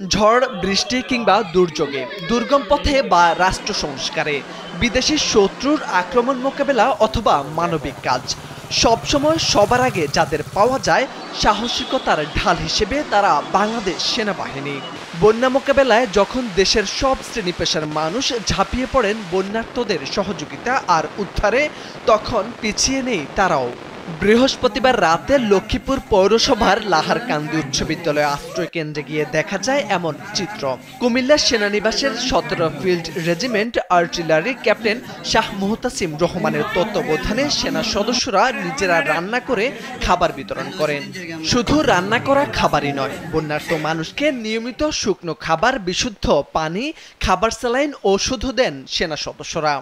ঝড়, বৃষ্টি কিংবা দুর্যোগে, দুর্গম পথে বা রাষ্ট্র সংস্কারে, বিদেশি শত্রুর আক্রমণ মোকাবেলা অথবা মানবিক কাজ, সবসময় সবার আগে যাদের পাওয়া যায় সাহসিকতার ঢাল হিসেবে তারা বাংলাদেশ সেনাবাহিনী। বন্যা মোকাবেলায় যখন দেশের সব শ্রেণী পেশার মানুষ ঝাঁপিয়ে পড়েন বন্যার্তদের সহযোগিতা আর উদ্ধারে, তখন পিছিয়ে নেই তারাও। বৃহস্পতিবার রাতে লক্ষ্মীপুর পৌরসভার লাহারকান্দি উচ্চ বিদ্যালয় আশ্রয় কেন্দ্রে গিয়ে দেখা যায় এমন চিত্র। কুমিল্লা সেনানিবাসের ১৭ field regiment artillery captain Shah Muhtasim রহমানের তত্ত্বাবধানে সেনা সদস্যরা নিজেরা রান্না করে খাবার বিতরণ করেন। শুধু রান্না করা খাবারই নয়, বন্যার্ত মানুষকে নিয়মিত শুকনো খাবার, বিশুদ্ধ পানি, খাবার, স্যালাইন, ওষুধও দেন সেনা সদস্যরা।